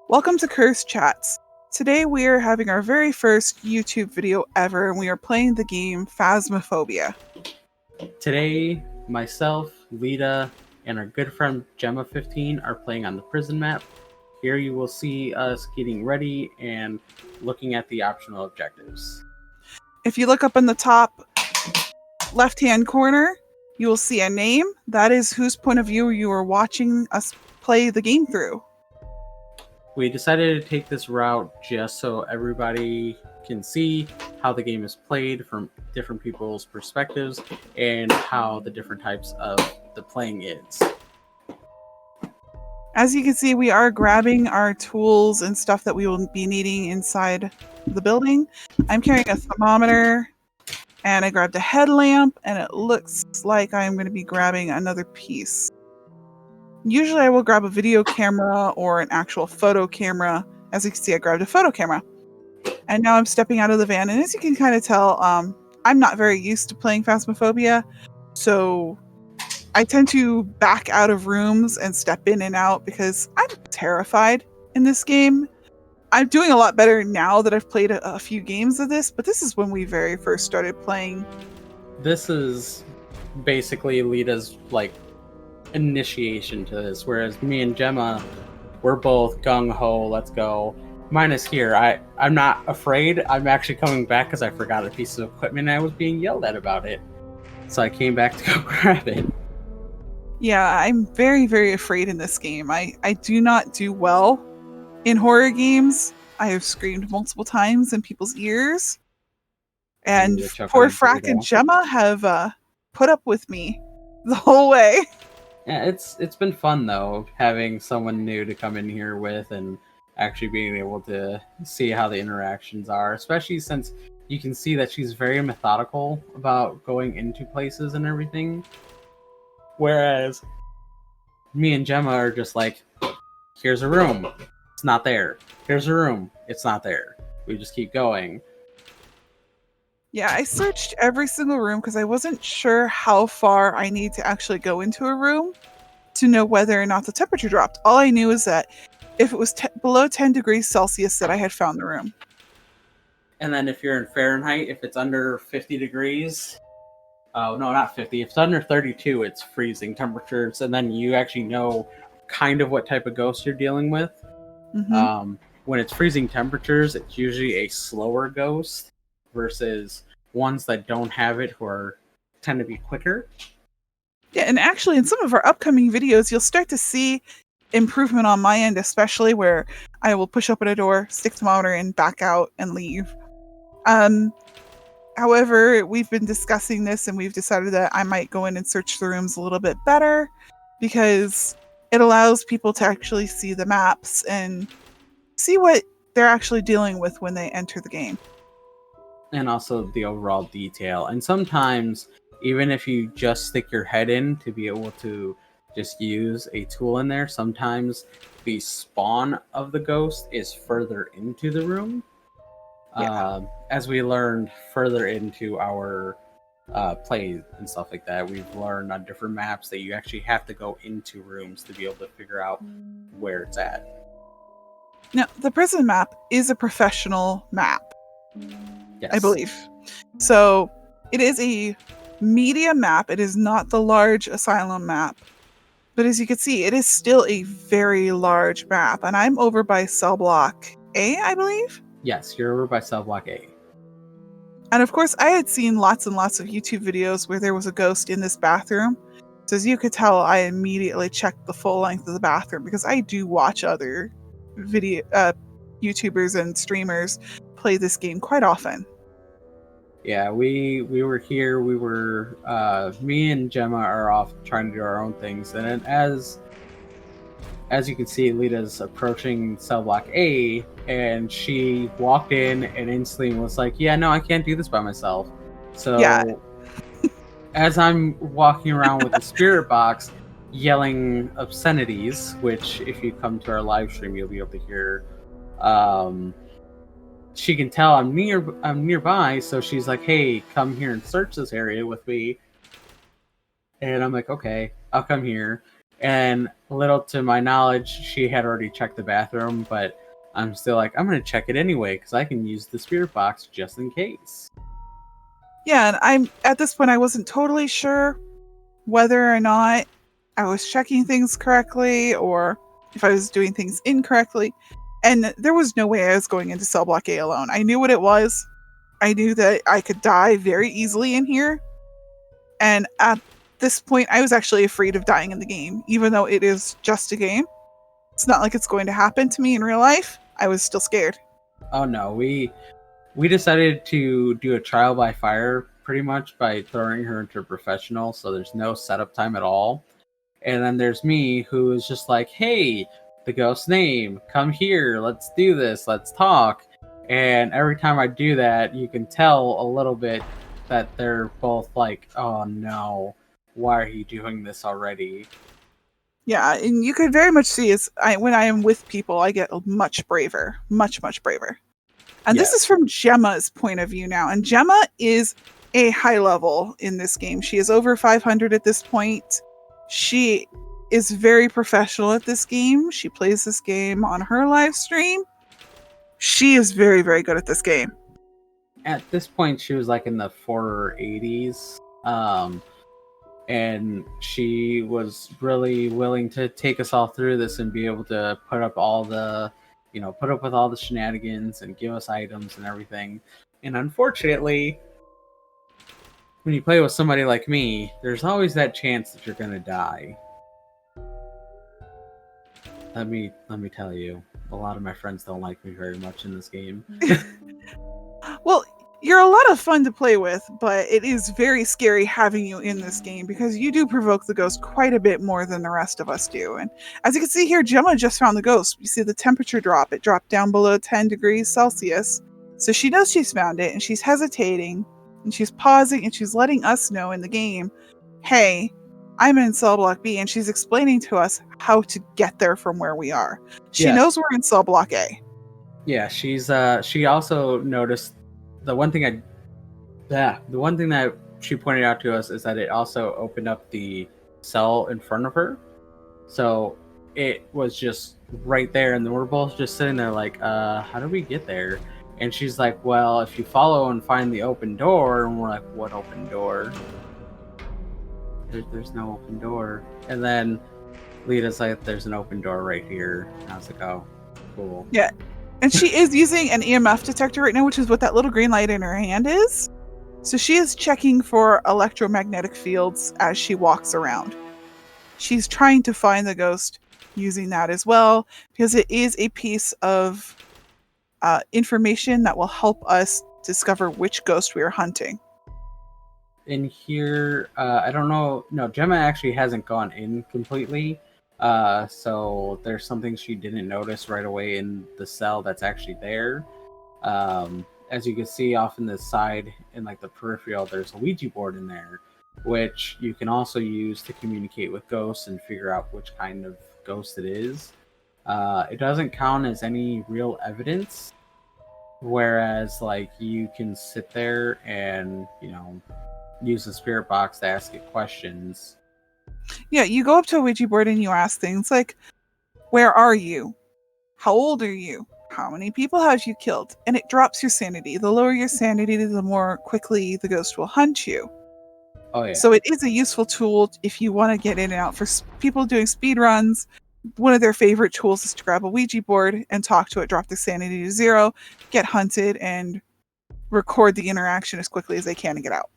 Welcome to Curse Chats. Today we are having our very first YouTube video ever, and we are playing the game Phasmophobia. Today, myself, Lita, and our good friend Gemma 15 are playing on the prison map. Here you will see us getting ready and looking at the optional objectives. If you look up in the top left-hand corner, you will see a name. That is whose point of view you are watching us play the game through. We decided to take this route just so everybody can see how the game is played from different people's perspectives and how the different types of the playing is. As you can see, we are grabbing our tools and stuff that we will be needing inside the building. I'm carrying a thermometer, and I grabbed a headlamp, and it looks like I'm going to be grabbing another piece. Usually I will grab a video camera or an actual photo camera. As you can see, I grabbed a photo camera. And now I'm stepping out of the van, and as you can kind of tell, I'm not very used to playing Phasmophobia, so I tend to back out of rooms and step in and out because I'm terrified in this game. I'm doing a lot better now that I've played a few games of this, but this is when we very first started playing. This is basically Lita's initiation to this, whereas me and Gemma, we're both gung-ho, let's go. Minus here, I'm not afraid. I'm actually coming back because I forgot a piece of equipment and I was being yelled at about it. So I came back to go grab it. Yeah, I'm very, very afraid in this game. I do not do well in horror games. I have screamed multiple times in people's ears. And poor Frakk and Gemma have put up with me the whole way. Yeah, it's been fun though, having someone new to come in here with and actually being able to see how the interactions are, especially since you can see that she's very methodical about going into places and everything. Whereas me and Gemma are just like, here's a room, it's not there. Here's a room, it's not there. We just keep going. Yeah, I searched every single room because I wasn't sure how far I need to actually go into a room to know whether or not the temperature dropped. All I knew is that if it was below 10 degrees Celsius that I had found the room. And then if you're in Fahrenheit, if it's under 50 degrees, no, not 50, if it's under 32, it's freezing temperatures, and then you actually know kind of what type of ghost you're dealing with. Mm-hmm. When it's freezing temperatures, it's usually a slower ghost versus ones that don't have it who tend to be quicker. Yeah, and actually in some of our upcoming videos, you'll start to see improvement on my end, especially where I will push open a door, stick thermometer in, back out, and leave. However, we've been discussing this and we've decided that I might go in and search the rooms a little bit better because it allows people to actually see the maps and see what they're actually dealing with when they enter the game. And also the overall detail. And sometimes, even if you just stick your head in to be able to just use a tool in there, sometimes the spawn of the ghost is further into the room. Yeah. As we learned further into our play and stuff like that, we've learned on different maps that you actually have to go into rooms to be able to figure out where it's at. Now, the prison map is a professional map. Yes. I believe. So it is a media map. It is not the large asylum map. But as you can see, it is still a very large map. And I'm over by cell block A, I believe? Yes, you're over by cell block A. And of course, I had seen lots and lots of YouTube videos where there was a ghost in this bathroom. So as you could tell, I immediately checked the full length of the bathroom because I do watch other YouTubers and streamers play this game quite often. Yeah, we were here. We were me and Gemma are off trying to do our own things, and then as you can see, Lita's approaching cell block A, and she walked in and instantly was like, "Yeah, no, I can't do this by myself." So yeah. As I'm walking around with the spirit box, yelling obscenities, which if you come to our live stream, you'll be able to hear. She can tell I'm nearby, so she's like, "Hey, come here and search this area with me." And I'm like, "Okay, I'll come here." And little to my knowledge, she had already checked the bathroom, but I'm still like, I'm going to check it anyway because I can use the spirit box just in case. Yeah, and I'm at this point I wasn't totally sure whether or not I was checking things correctly or if I was doing things incorrectly. And there was no way I was going into cell block A alone. I knew what it was. I knew that I could die very easily in here. And at this point, I was actually afraid of dying in the game, even though it is just a game. It's not like it's going to happen to me in real life. I was still scared. Oh no, we decided to do a trial by fire pretty much by throwing her into professional, so there's no setup time at all. And then there's me who is just like, hey, the ghost name, come here, let's do this, let's talk. And every time I do that, you can tell a little bit that they're both like, oh no, why are you doing this already? Yeah, and you could very much see when I am with people, I get much braver, much braver. And this is from Gemma's point of view now. And Gemma is a high level in this game. She is over 500 at this point. She is very professional at this game. She plays this game on her live stream. She is very, very good at this game. At this point, she was like in the 480s. And she was really willing to take us all through this and be able to put up with all the shenanigans and give us items and everything. And unfortunately, when you play with somebody like me, there's always that chance that you're gonna die. Let me tell you, a lot of my friends don't like me very much in this game. Well, you're a lot of fun to play with, but it is very scary having you in this game because you do provoke the ghost quite a bit more than the rest of us do. And as you can see here, Gemma just found the ghost. You see the temperature drop. It dropped down below 10 degrees Celsius. So she knows she's found it, and she's hesitating, and she's pausing, and she's letting us know in the game, hey, I'm in cell block B, and she's explaining to us how to get there from where we are. She knows we're in cell block A. Yeah, she also noticed the one thing that she pointed out to us is that it also opened up the cell in front of her. So it was just right there, and then we're both just sitting there like, how do we get there? And she's like, well, if you follow and find the open door. And we're like, what open door? There's no open door. And then Lita's like, there's an open door right here. And I was like, oh, cool. Yeah. And she is using an EMF detector right now, which is what that little green light in her hand is. So she is checking for electromagnetic fields as she walks around. She's trying to find the ghost using that as well, because it is a piece of information that will help us discover which ghost we are hunting. In here, I don't know. No, Gemma actually hasn't gone in completely. So there's something she didn't notice right away in the cell that's actually there. As you can see off in the side in like the peripheral, there's a Ouija board in there, which you can also use to communicate with ghosts and figure out which kind of ghost it is. It doesn't count as any real evidence, whereas like you can sit there and use the spirit box to ask it questions. Yeah, you go up to a Ouija board and you ask things like, where are you? How old are you? How many people have you killed? And it drops your sanity. The lower your sanity, the more quickly the ghost will hunt you. Oh yeah. So it is a useful tool if you want to get in and out. For people doing speed runs, one of their favorite tools is to grab a Ouija board and talk to it, drop the sanity to 0, get hunted, and record the interaction as quickly as they can and get out.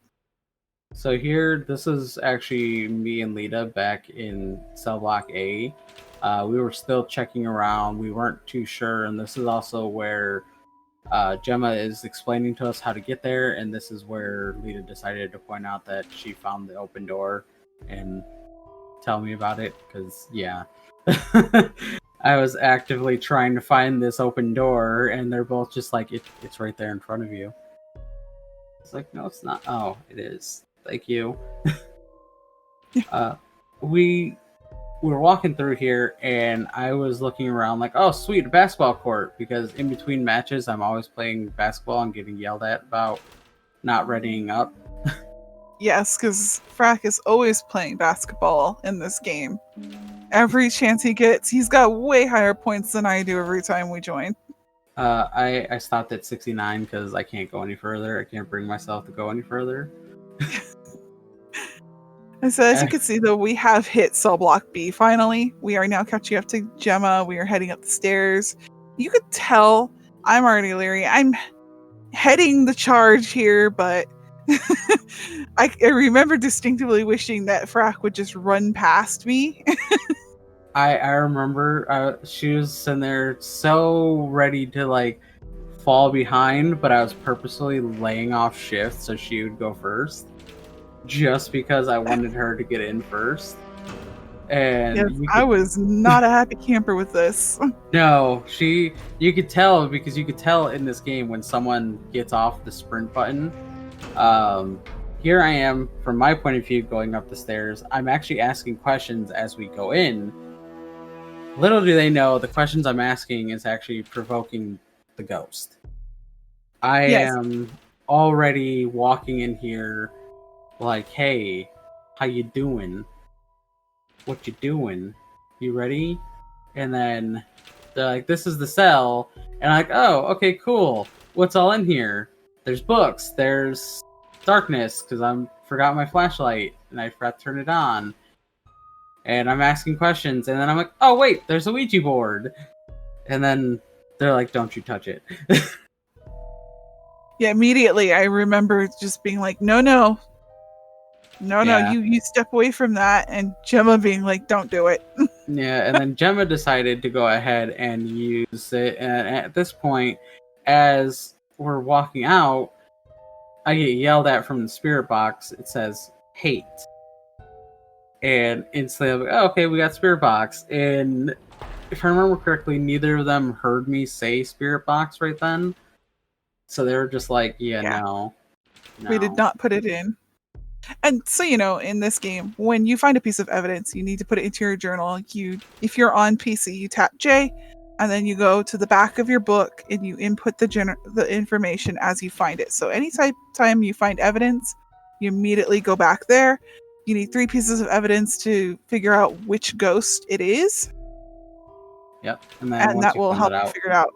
So here, this is actually me and Lita back in cell block A. We were still checking around. We weren't too sure, and this is also where Gemma is explaining to us how to get there, and this is where Lita decided to point out that she found the open door and tell me about it, because, yeah. I was actively trying to find this open door, and they're both just like, it's right there in front of you. It's like, no, it's not. Oh, it is. Thank you. We were walking through here, and I was looking around like, oh, sweet, a basketball court, because in between matches, I'm always playing basketball and getting yelled at about not readying up. Yes, because Frakk is always playing basketball in this game. Every chance he gets, he's got way higher points than I do every time we join. I stopped at 69 because I can't go any further. I can't bring myself to go any further. And so as you can see, though, we have hit cell block B finally. We are now catching up to Gemma. We are heading up the stairs. You could tell I'm already leery. I'm heading the charge here, but I remember distinctively wishing that Frakk would just run past me. I remember she was sitting there so ready to like fall behind, but I was purposely laying off shift so she would go first, just because I wanted her to get in first. And yes, I was not a happy camper with this. No, you could tell, because you could tell in this game when someone gets off the sprint button. Here I am, from my point of view, going up the stairs. I'm actually asking questions as we go in. Little do they know, the questions I'm asking is actually provoking the ghost. I am already walking in here like, hey, how you doing? What you doing? You ready? And then they're like, this is the cell. And I'm like, oh, okay, cool. What's all in here? There's books. There's darkness, because I forgot my flashlight and I forgot to turn it on. And I'm asking questions, and then I'm like, oh wait, there's a Ouija board. And then they're like, don't you touch it. Yeah, immediately I remember just being like, no, you step away from that, and Gemma being like, don't do it. Yeah, and then Gemma decided to go ahead and use it, and at this point, as we're walking out, I get yelled at from the spirit box. It says, hate. And instantly I'm like, oh, okay, we got spirit box. And if I remember correctly, neither of them heard me say spirit box right then. So they were just like, no. We did not put it in. And so, in this game, when you find a piece of evidence, you need to put it into your journal. If you're on PC, you tap J, and then you go to the back of your book and you input the information as you find it. So time you find evidence, you immediately go back there. You need 3 pieces of evidence to figure out which ghost it is. Yep. And that will help you figure it out.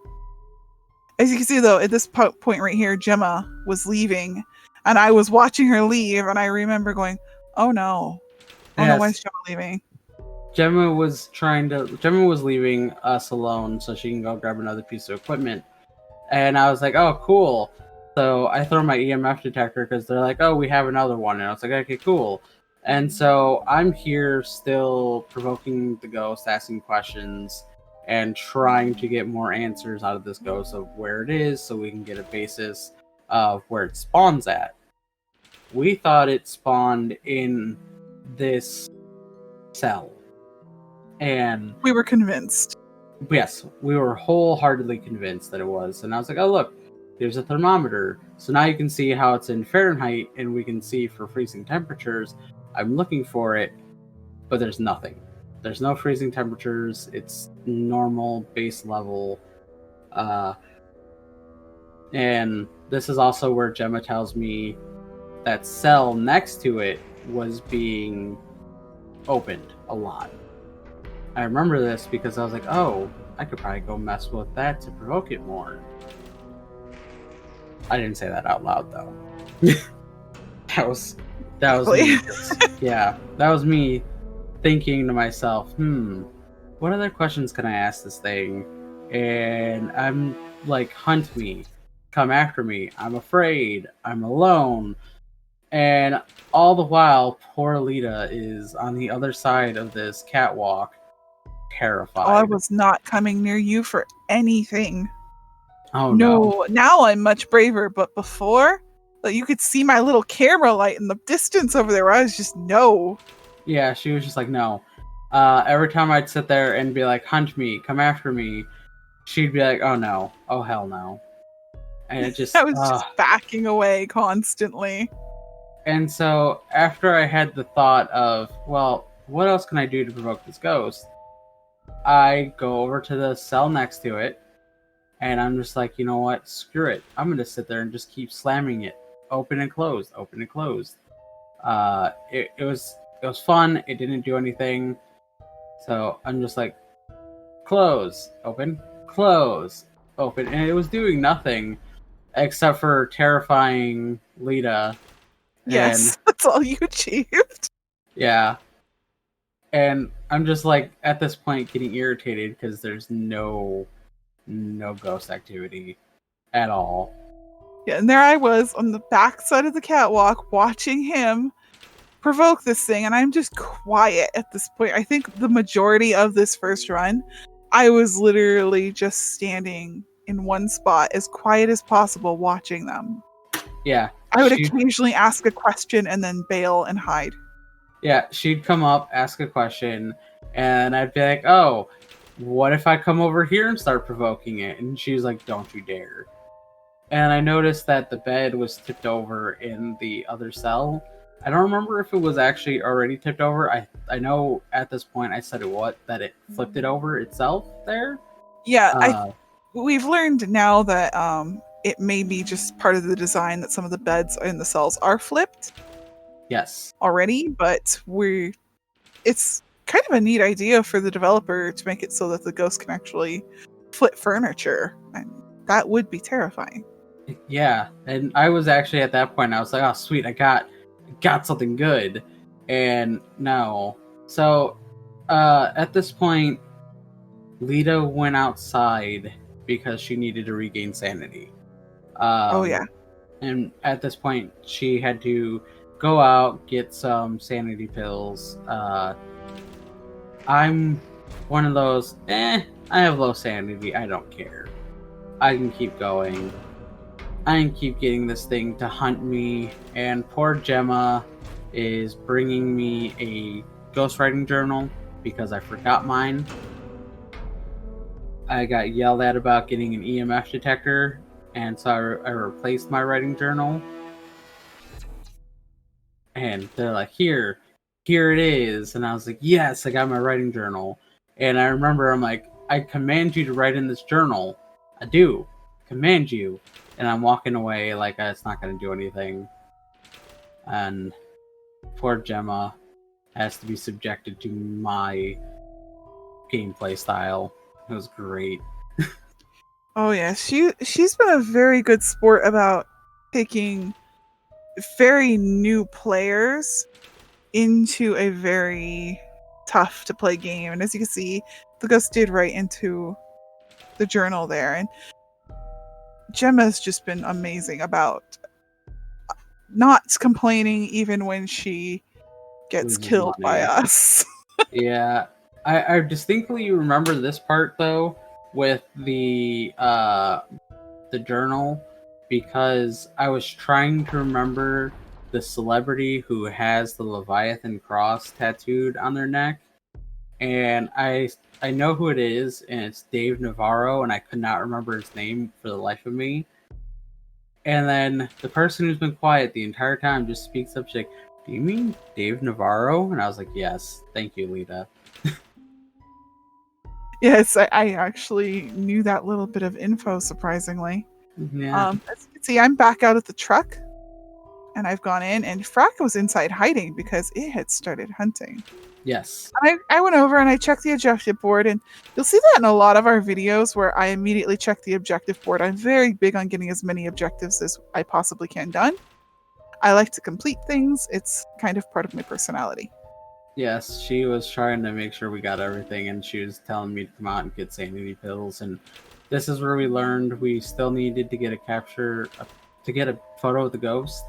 As you can see, though, at this point right here, Gemma was leaving, and I was watching her leave, and I remember going, oh no, why is Gemma leaving? Gemma was leaving us alone so she can go grab another piece of equipment. And I was like, oh, cool. So I throw my EMF detector because they're like, oh, we have another one. And I was like, okay, cool. And so I'm here still provoking the ghost, asking questions, and trying to get more answers out of this ghost of where it is so we can get a basis of where it spawns at. We thought it spawned in this cell. And we were convinced. Yes, we were wholeheartedly convinced that it was. And I was like, oh, look, there's a thermometer. So now you can see how it's in Fahrenheit, and we can see for freezing temperatures. I'm looking for it, but there's nothing. There's no freezing temperatures. It's normal base level. And this is also where Gemma tells me that cell next to it was being opened a lot. I remember this because I was like, oh, I could probably go mess with that to provoke it more. I didn't say that out loud, though. that was me. Yeah, that was me thinking to myself, what other questions can I ask this thing? And I'm like, hunt me, come after me, I'm afraid, I'm alone. And all the while, poor Lita is on the other side of this catwalk, terrified. Oh, I was not coming near you for anything. Oh no. Now I'm much braver, but before, like, you could see my little camera light in the distance over there where I was just no. Yeah, she was just like, no. Every time I'd sit there and be like, hunt me, come after me, she'd be like, oh no, oh hell no. And it just... I was just backing away constantly. And so, after I had the thought of, well, what else can I do to provoke this ghost? I go over to the cell next to it, and I'm just like, you know what? Screw it. I'm going to sit there and just keep slamming it. Open and closed, open and closed. It was fun. It didn't do anything. So I'm just like, close, open, close, open. And it was doing nothing except for terrifying Lita. And Yes, that's all you achieved. yeah. And I'm just like, at this point, getting irritated because there's no ghost activity at all. Yeah, and there I was on the back side of the catwalk watching him provoke this thing, and I'm just quiet at this point. I think the majority of this first run, I was literally just standing in one spot as quiet as possible watching them. Yeah. I would occasionally ask a question and then bail and hide. Yeah, she'd come up, ask a question, and I'd be like, oh, what if I come over here and start provoking it? And she's like, don't you dare. And I noticed that the bed was tipped over in the other cell. I don't remember if it was actually already tipped over. I know at this point I said that it flipped it over itself there. Yeah, we've learned now that it may be just part of the design that some of the beds in the cells are flipped. Yes. Already, but it's kind of a neat idea for the developer to make it so that the ghost can actually flip furniture. And that would be terrifying. Yeah, and I was actually at that point, I was like, oh sweet, I got something good. And no. So at this point, Lita went outside because she needed to regain sanity. Oh yeah. And at this point, she had to go out, get some sanity pills. I'm one of those, I have low sanity, I don't care. I can keep going. I can keep getting this thing to hunt me, and poor Gemma is bringing me a ghostwriting journal because I forgot mine. I got yelled at about getting an EMF detector, and so I replaced my writing journal. And they're like, here it is. And I was like, yes, I got my writing journal. And I remember I'm like, I command you to write in this journal. I do. Command you. And I'm walking away like it's not going to do anything. And poor Gemma has to be subjected to my gameplay style. It was great. Oh yeah, she's been a very good sport about taking very new players into a very tough to play game. And as you can see, the ghost did write into the journal there, and Gemma's just been amazing about not complaining even when she gets killed by us. Yeah, I distinctly remember this part though with the journal, because I was trying to remember the celebrity who has the Leviathan cross tattooed on their neck, and I know who it is, and it's Dave Navarro, and I could not remember his name for the life of me. And then the person who's been quiet the entire time just speaks up. She's like, do you mean Dave Navarro? And I was like, yes, thank you, Lita. Yes, I actually knew that little bit of info, surprisingly. Yeah. As you can see, I'm back out at the truck, and I've gone in, and Frakk was inside hiding because it had started hunting. Yes. I went over and I checked the objective board, and you'll see that in a lot of our videos where I immediately check the objective board. I'm very big on getting as many objectives as I possibly can done. I like to complete things. It's kind of part of my personality. Yes, she was trying to make sure we got everything, and she was telling me to come out and get sanity pills. And this is where we learned we still needed to get to get a photo of the ghost.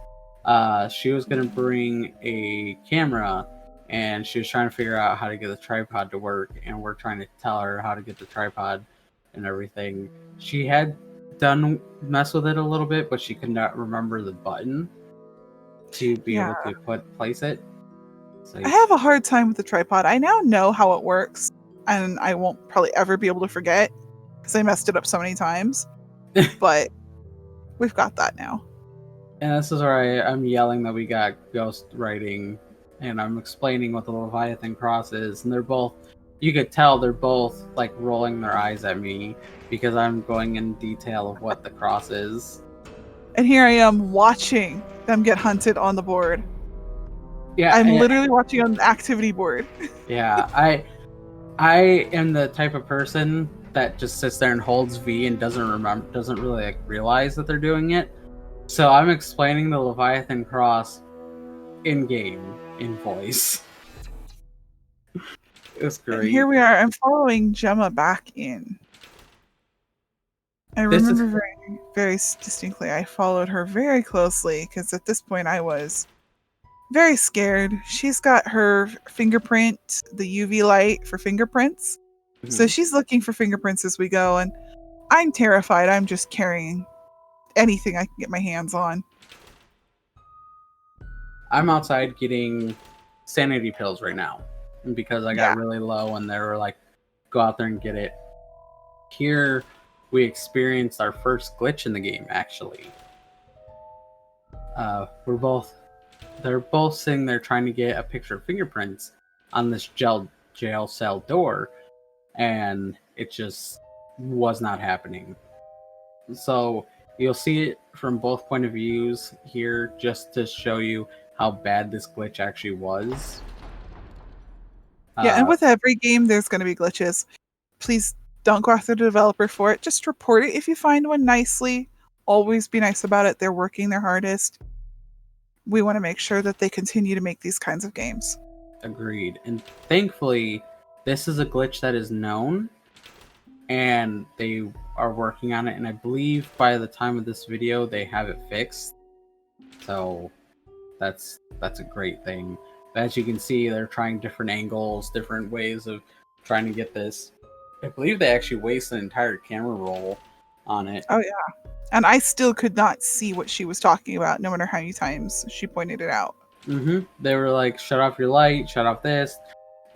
She was going to bring a camera, and she was trying to figure out how to get the tripod to work, and we're trying to tell her how to get the tripod and everything. She had done mess with it a little bit, but she could not remember the button to be able to place it. So, I have a hard time with the tripod. I now know how it works, and I won't probably ever be able to forget because I messed it up so many times. But we've got that now. And this is where I'm yelling that we got ghost writing, and I'm explaining what the Leviathan cross is, and you could tell they're both like rolling their eyes at me because I'm going in detail of what the cross is. And here I am watching them get hunted on the board. Yeah, I'm literally watching on the activity board. yeah. I am the type of person that just sits there and holds V and doesn't really like realize that they're doing it. So I'm explaining the Leviathan Cross in game, in voice. It was And great. here we are. I'm following Gemma back in. I This is remember very, very distinctly. I followed her very closely because at this point I was very scared. She's got her fingerprint, the UV light for fingerprints. So she's looking for fingerprints as we go, and I'm terrified. I'm just carrying anything I can get my hands on. I'm outside getting sanity pills right now because I got really low and they were like, go out there and get it. Here we experienced our first glitch in the game, actually. They're both sitting there trying to get a picture of fingerprints on this jail cell door, and it just was not happening. So you'll see it from both point of views here, just to show you how bad this glitch actually was. Yeah, and with every game, there's going to be glitches. Please don't go after the developer for it. Just report it if you find one nicely. Always be nice about it. They're working their hardest. We want to make sure that they continue to make these kinds of games. Agreed. And thankfully, this is a glitch that is known, and they are working on it. And I believe by the time of this video, they have it fixed. So that's a great thing. As you can see, they're trying different angles, different ways of trying to get this. I believe they actually waste an entire camera roll on it. Oh yeah, and I still could not see what she was talking about, no matter how many times she pointed it out. They were like, "Shut off your light, shut off this,"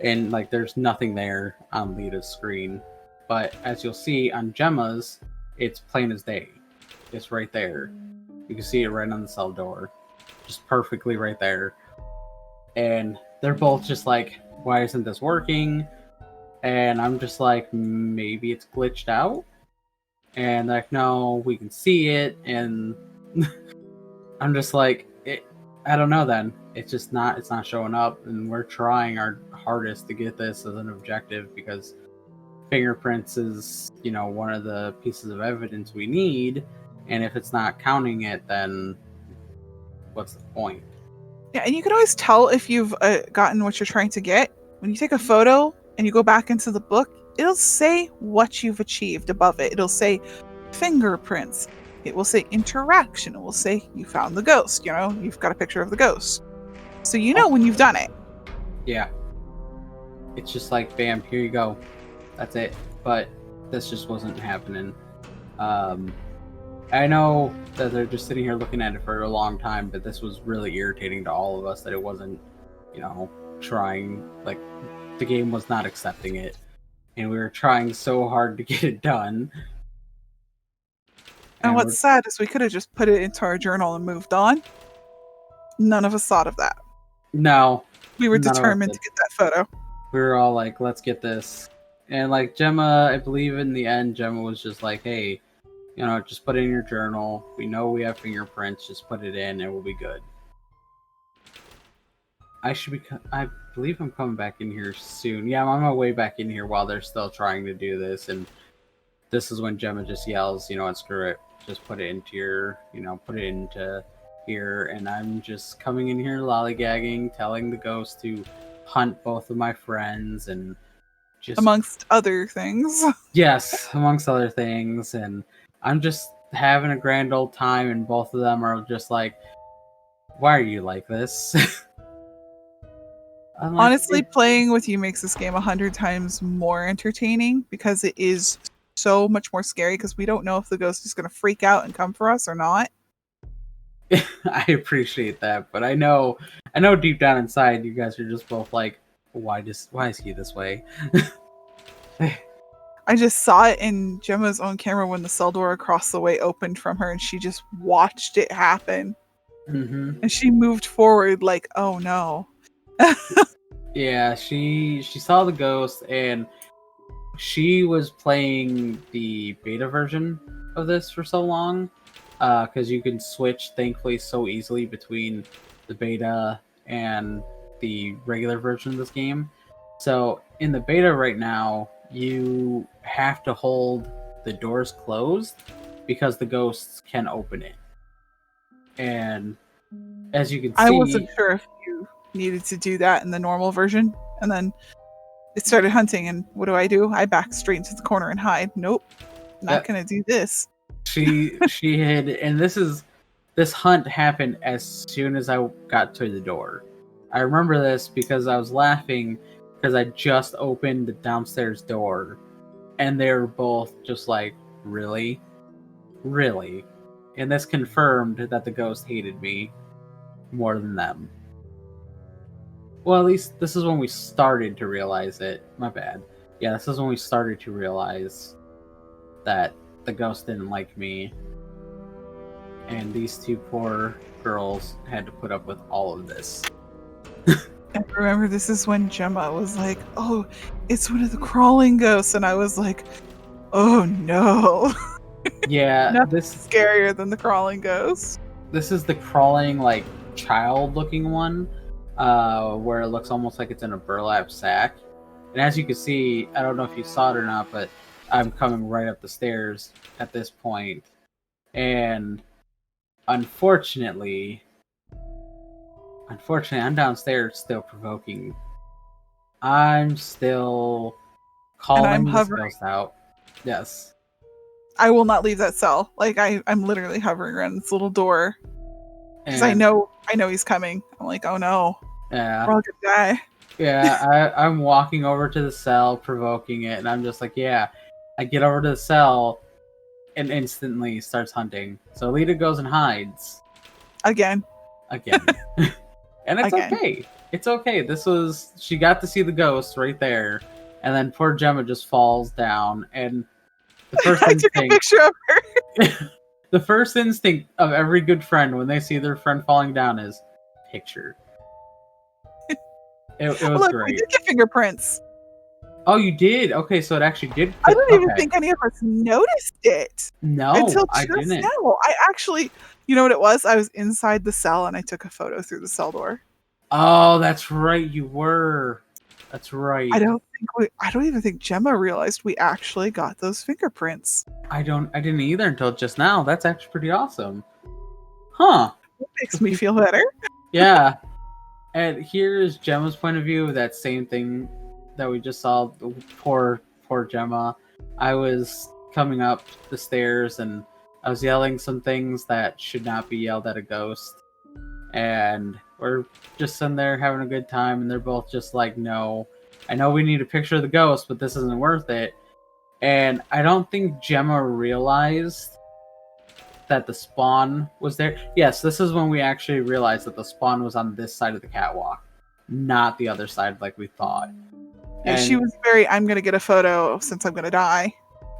and like, there's nothing there on Lita's screen. But as you'll see on Gemma's, it's plain as day. It's right there. You can see it right on the cell door, just perfectly right there. And they're both just like, "Why isn't this working?" And I'm just like, maybe it's glitched out. And they're like, no, we can see it. And I'm just like, I don't know then. It's not showing up. And we're trying our hardest to get this as an objective because fingerprints is, one of the pieces of evidence we need. And if it's not counting it, then what's the point? Yeah, and you can always tell if you've gotten what you're trying to get. When you take a photo and you go back into the book, it'll say what you've achieved above it. It'll say fingerprints. It will say interaction. It will say you found the ghost. You've got a picture of the ghost. So you know when you've done it. Yeah. It's just like, bam, here you go. That's it. But this just wasn't happening. I know that they're just sitting here looking at it for a long time, but this was really irritating to all of us that it wasn't, trying, like, the game was not accepting it. And we were trying so hard to get it done. And what's sad is we could have just put it into our journal and moved on. None of us thought of that. No. We were determined to get that photo. We were all like, let's get this. And like Gemma, I believe in the end, Gemma was just like, hey, just put it in your journal. We know we have fingerprints. Just put it in and we'll be good. I believe I'm coming back in here soon. Yeah, I'm on my way back in here while they're still trying to do this. And this is when Gemma just yells, and screw it. Just put it into your, put it into here. And I'm just coming in here lollygagging, telling the ghost to hunt both of my friends and just... Amongst other things. Yes, amongst other things. And I'm just having a grand old time, and both of them are just like, why are you like this? Honestly, playing with you makes this game 100 times more entertaining because it is so much more scary because we don't know if the ghost is going to freak out and come for us or not. I appreciate that, but I know deep down inside you guys are just both like, why is he this way? I just saw it in Gemma's own camera when the cell door across the way opened from her and she just watched it happen. Mm-hmm. And she moved forward like, oh no. Yeah, she saw the ghost and she was playing the beta version of this for so long because you can switch, thankfully, so easily between the beta and the regular version of this game. So in the beta right now, you have to hold the doors closed because the ghosts can open it. And as you can see, I wasn't sure if you needed to do that in the normal version, and then it started hunting, and what do? I back straight into the corner and hide. Nope, not gonna do this. She hid, and this hunt happened as soon as I got to the door. I remember this because I was laughing because I just opened the downstairs door, and they were both just like, really? Really? And this confirmed that the ghost hated me more than them. Well, at least this is when we started to realize it. My bad. Yeah, this is when we started to realize that the ghost didn't like me. And these two poor girls had to put up with all of this. And remember, this is when Gemma was like, "Oh, it's one of the crawling ghosts," and I was like, "Oh no!" Yeah, Nothing's scarier than the crawling ghost. This is the crawling, like, child-looking one, where it looks almost like it's in a burlap sack. And as you can see, I don't know if you saw it or not, but I'm coming right up the stairs at this point, and unfortunately, I'm downstairs still provoking. I'm still calling this ghost out. Yes. I will not leave that cell. Like I'm literally hovering around this little door because I know he's coming. I'm like, oh no, yeah, we're all gonna die. Yeah, I'm walking over to the cell, provoking it, and I'm just like, yeah. I get over to the cell, and instantly starts hunting. So Lita goes and hides again. And it's okay. It's okay. She got to see the ghost right there, and then poor Gemma just falls down, and the first I took a picture of her. The first instinct of every good friend when they see their friend falling down is picture. It was Look, great. we did get fingerprints. Oh, you did? Okay, so it actually did. I don't even think any of us noticed it. No, until I didn't. Now. I actually, you know what it was? I was inside the cell and I took a photo through the cell door. Oh, that's right. You were. That's right. I don't even think Gemma realized we actually got those fingerprints. I didn't either until just now. That's actually pretty awesome. Huh. It makes me feel better. Yeah. And here's Gemma's point of view of that same thing that we just saw. Poor Gemma. I was coming up the stairs and I was yelling some things that should not be yelled at a ghost. And we're just sitting there having a good time, and they're both just like, no, I know we need a picture of the ghost, but this isn't worth it. And I don't think Gemma realized that the spawn was there. Yes, this is when we actually realized that the spawn was on this side of the catwalk, not the other side like we thought. Yeah, and she was very, I'm going to get a photo since I'm going to die.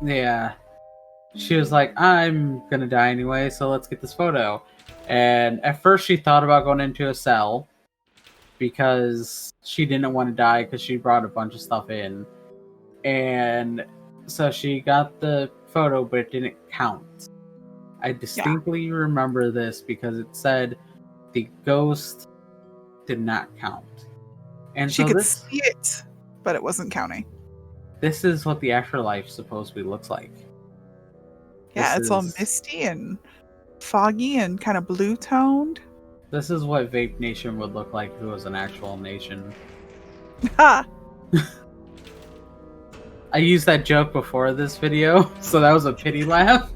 Yeah. She was like, I'm going to die anyway, so let's get this photo. And at first she thought about going into a cell because she didn't want to die because she brought a bunch of stuff in. And so she got the photo, but it didn't count. I distinctly remember this because it said the ghost did not count. And she could see it, but it wasn't counting. This is what the afterlife supposedly looks like. Yeah, it's all misty and foggy and kind of blue toned. This is what Vape Nation would look like if it was an actual nation. Ha! I used that joke before this video, so that was a pity laugh.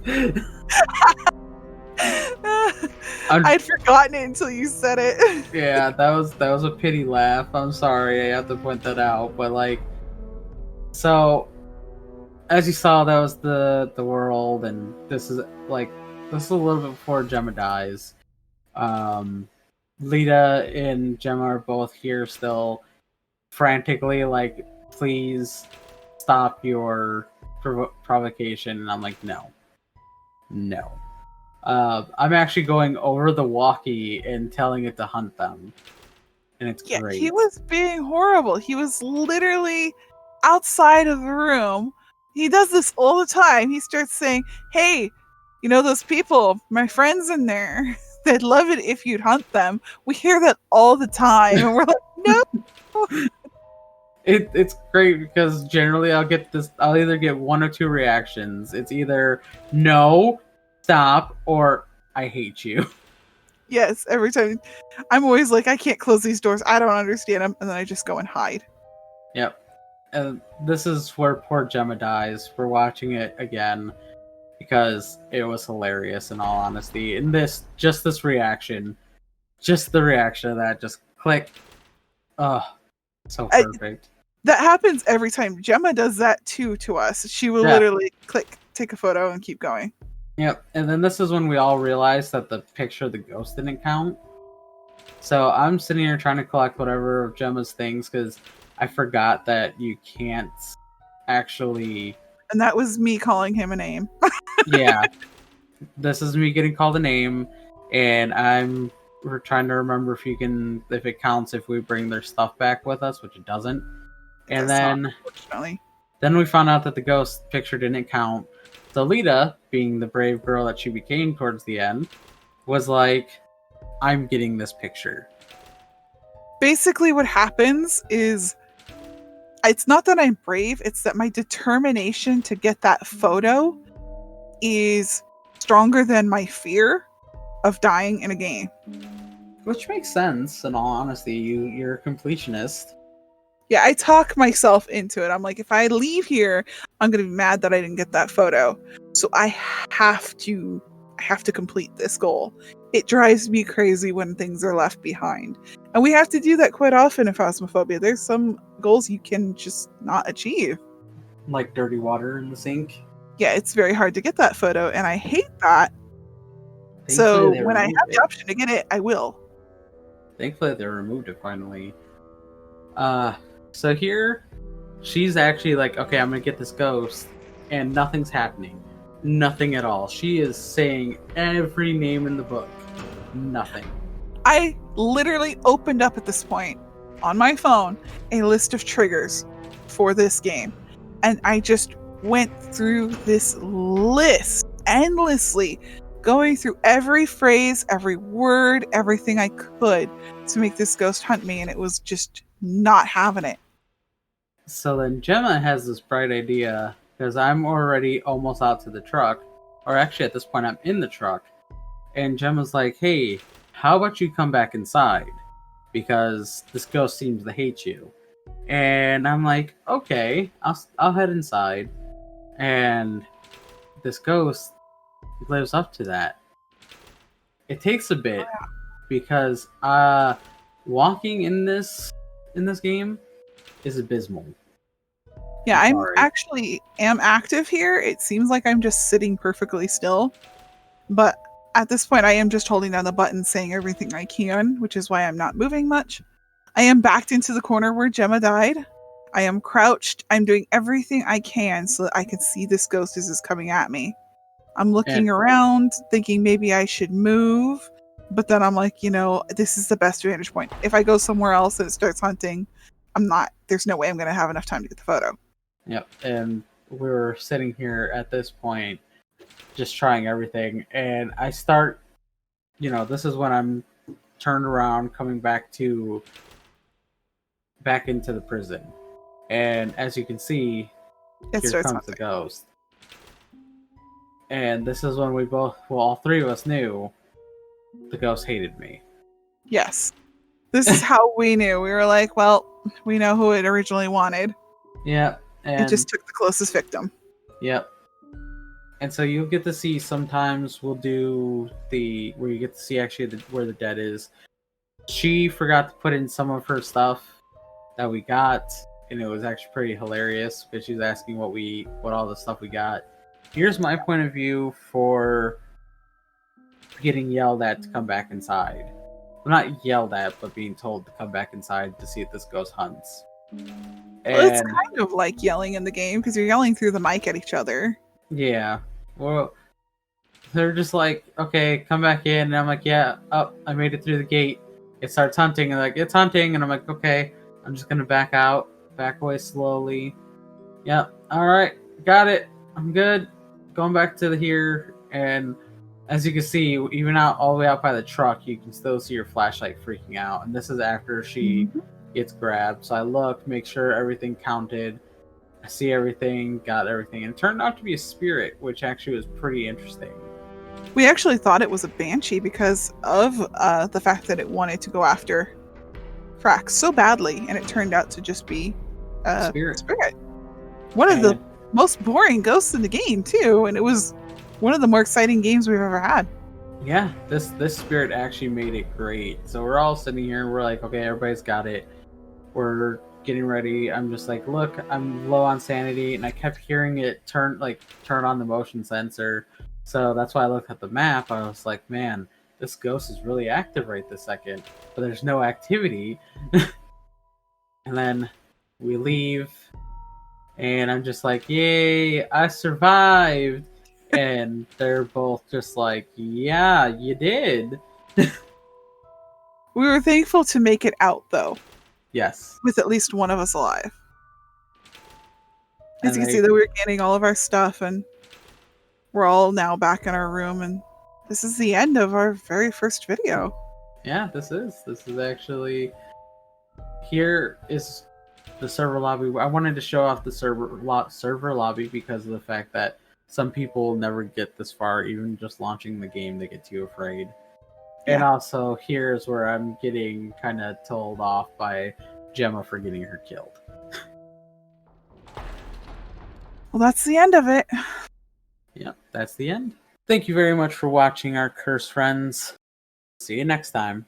I'd forgotten it until you said it. Yeah, that was a pity laugh. I'm sorry, I have to point that out. But like, so as you saw, that was the world, and this is a little bit before Gemma dies. Lita and Gemma are both here still, frantically like, please stop your provocation. And I'm like, no. I'm actually going over the walkie and telling it to hunt them. And it's great. He was being horrible. He was literally outside of the room. He does this all the time. He starts saying, hey, you know those people, my friends in there. They'd love it if you'd hunt them. We hear that all the time, and we're like, no. It's great because generally I'll either get one or two reactions. It's either no, stop, or I hate you. Yes, every time. I'm always like, I can't close these doors. I don't understand them. And then I just go and hide. Yep. And this is where poor Gemma dies. We're watching it again because it was hilarious in all honesty. And this reaction, just the reaction of that, just click. Oh, so perfect. That happens every time. Gemma does that too to us. She will literally click, take a photo, and keep going. Yep, and then this is when we all realized that the picture of the ghost didn't count. So I'm sitting here trying to collect whatever of Gemma's things because I forgot that you can't actually... And that was me calling him a name. Yeah. This is me getting called a name, and we're trying to remember if it counts if we bring their stuff back with us, which it doesn't. And then we found out that the ghost picture didn't count. So Lita, being the brave girl that she became towards the end, was like, I'm getting this picture. Basically what happens is, it's not that I'm brave, it's that my determination to get that photo is stronger than my fear of dying in a game. Which makes sense, in all honesty. You're a completionist. Yeah, I talk myself into it. I'm like, if I leave here, I'm going to be mad that I didn't get that photo. So I have to complete this goal. It drives me crazy when things are left behind. And we have to do that quite often in Phasmophobia. There's some goals you can just not achieve. Like dirty water in the sink? Yeah, it's very hard to get that photo, and I hate that. So when I have the option to get it, I will. Thankfully, they removed it finally. So here, she's actually like, okay, I'm gonna get this ghost, and nothing's happening. Nothing at all. She is saying every name in the book. Nothing. I literally opened up at this point on my phone a list of triggers for this game, and I just went through this list endlessly, going through every phrase, every word, everything I could to make this ghost hunt me, and it was just not having it. So then Gemma has this bright idea, because I'm already almost out to the truck, or actually at this point I'm in the truck, and Gemma's like, hey, how about you come back inside? Because this ghost seems to hate you. And I'm like, okay, I'll head inside. And this ghost lives up to that. It takes a bit, because walking in this game is abysmal. Yeah, I'm actually active here. It seems like I'm just sitting perfectly still, but at this point I am just holding down the button saying everything I can, which is why I'm not moving much. I am backed into the corner where Gemma died. I am crouched. I'm doing everything I can so that I can see this ghost as it's coming at me. I'm looking around thinking maybe I should move, but then I'm like, this is the best vantage point. If I go somewhere else and it starts hunting, there's no way I'm going to have enough time to get the photo. Yep, and we were sitting here at this point just trying everything, and I start, this is when I'm turned around coming back into the prison, and as you can see, here comes the ghost. And this is when all three of us knew the ghost hated me. Yes. This is how we knew. We were like, well, we know who it originally wanted. Yeah. And it just took the closest victim. Yep. And so you'll get to see, sometimes we'll do where you get to see actually where the dead is. She forgot to put in some of her stuff that we got, and it was actually pretty hilarious because she's asking what all the stuff we got. Here's my point of view for getting yelled at to come back inside. Well, not yelled at, but being told to come back inside to see if this ghost hunts. Well, it's kind of like yelling in the game because you're yelling through the mic at each other. Yeah. Well, they're just like, okay, come back in. And I'm like, yeah, I made it through the gate. It starts hunting. And like, it's hunting. And I'm like, okay, I'm just going to back away slowly. Yep. All right. Got it. I'm good. Going back to here. And As you can see, even out all the way out by the truck, you can still see your flashlight freaking out. And this is after she gets grabbed. So I look, make sure everything counted. I see everything, got everything. And it turned out to be a spirit, which actually was pretty interesting. We actually thought it was a banshee because of the fact that it wanted to go after Frakk so badly, and it turned out to just be a Spirit. One of the most boring ghosts in the game, too, and it was one of the more exciting games we've ever had. Yeah, this spirit actually made it great. So we're all sitting here and we're like, okay, everybody's got it. We're getting ready. I'm just like, look, I'm low on sanity, and I kept hearing it turn on the motion sensor. So that's why I looked at the map. I was like, man, this ghost is really active right this second, but there's no activity. And then we leave, and I'm just like, yay, I survived. And they're both just like, yeah, you did. We were thankful to make it out, though. Yes. With at least one of us alive. As And you can see that we were getting all of our stuff, and we're all now back in our room, and this is the end of our very first video. Yeah, this is actually, here is the server lobby. I wanted to show off the server lobby because of the fact that some people never get this far, even just launching the game, they get too afraid. Yeah. And also, here's where I'm getting kind of told off by Gemma for getting her killed. Well, that's the end of it. Yep, that's the end. Thank you very much for watching, our cursed friends. See you next time.